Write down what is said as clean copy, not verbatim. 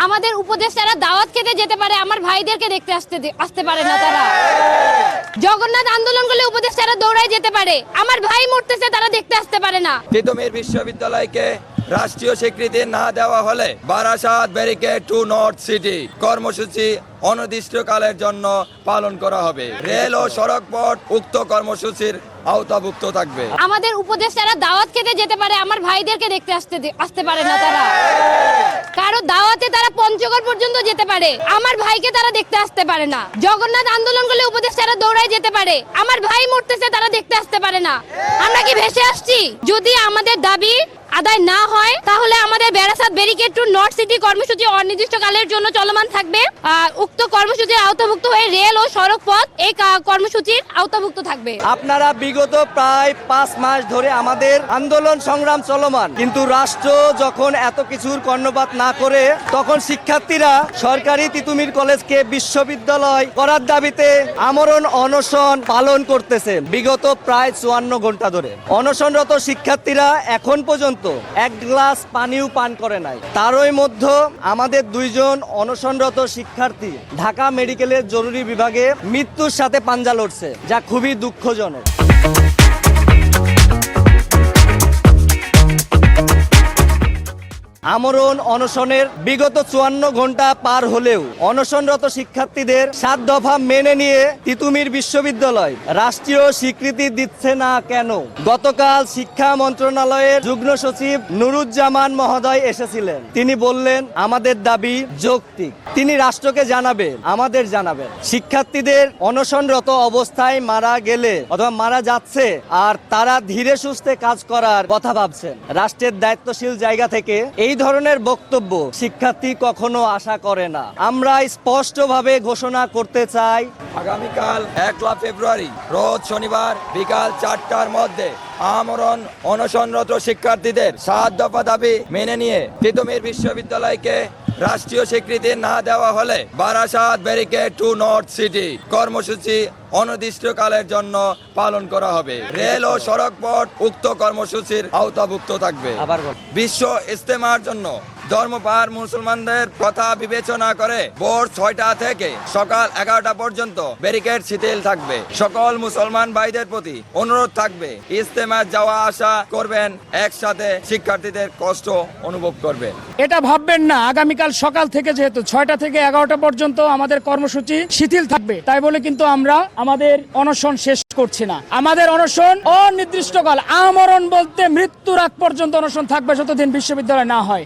আমাদের উপদেষ্টারা দাওয়াত খেতে যেতে পারে, আমার ভাইদেরকে দেখতে আসতে পারে না। তারা জগন্নাথ আন্দোলন করলে উপদেষ্টারা দৌড়ায় যেতে পারে, আমার ভাই মরতেছে তারা দেখতে আসতে পারে না। তিতুমির বিশ্ববিদ্যালয়কে রাষ্ট্রীয় স্বীকৃতি না দেওয়া হলে Barasat barricade two north city কর্মসূচি অনির্দিষ্টকালের জন্য পালন করা হবে। রেল ও সড়ক পথ উক্ত কর্মসূচির আওতাভুক্ত থাকবে। আমাদের উপদেষ্টারা দাওয়াত খেতে যেতে পারে, আমার ভাইদেরকে দেখতে আসতে পারে না। তারা কারো দাওয়াতে তারা পঞ্চগড় পর্যন্ত যেতে পারে, আমার ভাইকে তারা দেখতে আসতে পারে না। জগন্নাথ আন্দোলন করলে উপদেষ্টারা দৌড়ায় যেতে পারে, আমার ভাই মরতেছে তারা দেখতে আসতে পারে না। আমরা কি ভেসে আসছি? যদি আমাদের দাবি আদায় না হয় তাহলে আমাদের Barasat barricade two north city কর্মসূচি অনির্দিষ্টকালের জন্য চলমান থাকবে। উক্ত কর্মসূচির আওতাভুক্ত হয়ে রেল ও সড়ক পথ এই কর্মসূচির আওতাভুক্ত থাকবে। আপনারা বিগত প্রায় 5 মাস ধরে আমাদের আন্দোলন সংগ্রাম চলমান, কিন্তু রাষ্ট্র যখন এত কিছুর কর্ণপাত না করে তখন শিক্ষার্থীরা সরকারি তিতুমির কলেজকে বিশ্ববিদ্যালয় করার দাবিতে আমরণ অনশন পালন করতেছে বিগত প্রায় 54 ঘন্টা ধরে। অনশনরত শিক্ষার্থীরা এখন পর্যন্ত এক গ্লাস পানিও পান করে নাই। তারই মধ্যে আমাদের 2 জন অনশনরত শিক্ষার্থী ঢাকা মেডিকেলের জরুরি বিভাগে মৃত্যুর সাথে পাঞ্জা লড়ছে, যা খুবই দুঃখজনক। আমরণ অনশনের বিগত 54 ঘন্টা পার হলেও অনশনরত শিক্ষার্থীদের 7 দফা মেনে নিয়ে তিতুমির বিশ্ববিদ্যালয় রাষ্ট্রীয় স্বীকৃতি দিচ্ছে না কেন? গতকাল শিক্ষা মন্ত্রণালয়ের যুগ্ম সচিব নুরুজ্জামান মহোদয় এসেছিলেন। তিনি বললেন আমাদের দাবি যৌক্তিক, তিনি রাষ্ট্রকে জানাবেন, আমাদের জানাবেন। শিক্ষার্থীদের অনশনরত অবস্থায় মারা গেলে অথবা মারা যাচ্ছে আর তারা ধীরে সুস্থে কাজ করার কথা ভাবছেন। রাষ্ট্রের দায়িত্বশীল জায়গা থেকে এই ধরনের বক্তব্য শিক্ষার্থী কখনো আশা করে না। আমরা স্পষ্টভাবে ঘোষণা করতে চাই, আগামীকাল 1 ফেব্রুয়ারি রোজ শনিবার বিকাল 4টার মধ্যে আমরণ অনশনরত শিক্ষার্থীদের 7 দফা দাবি মেনে নিয়ে তিতুমির বিশ্ববিদ্যালয়কে রাষ্ট্রীয় স্বীকৃতি না দেওয়া হলে Barasat barricade two north city কর্মসূচি অনির্দিষ্টকালের জন্য পালন করা হবে। রেল ও সড়ক পথ উক্ত কর্মসূচির আওতাভুক্ত থাকবে। বিশ্ব ইজতেমার জন্য ধর্মপার মুসলমানদের কথা বিবেচনা করে ভোর 6টা থেকে সকাল 11টা পর্যন্ত ব্যারিকেড শিথিল থাকবে। সকল মুসলমান ভাইদের প্রতি অনুরোধ থাকবে, ইজতেমা যাওয়া আসা করবেন, একসাথে শিক্ষার্থীদের কষ্ট অনুভব করবেন। এটা ভাববেন না আগামীকাল সকাল থেকে যেহেতু 6টা থেকে 11টা পর্যন্ত আমাদের কর্মসূচি শিথিল থাকবে তাই বলে কিন্তু আমরা আমাদের অনশন শেষ করছি না। আমাদের অনশন অনির্দিষ্টকাল, আমরণ বলতে মৃত্যুর আগ পর্যন্ত অনশন থাকবে যতদিন বিশ্ববিদ্যালয় না হয়।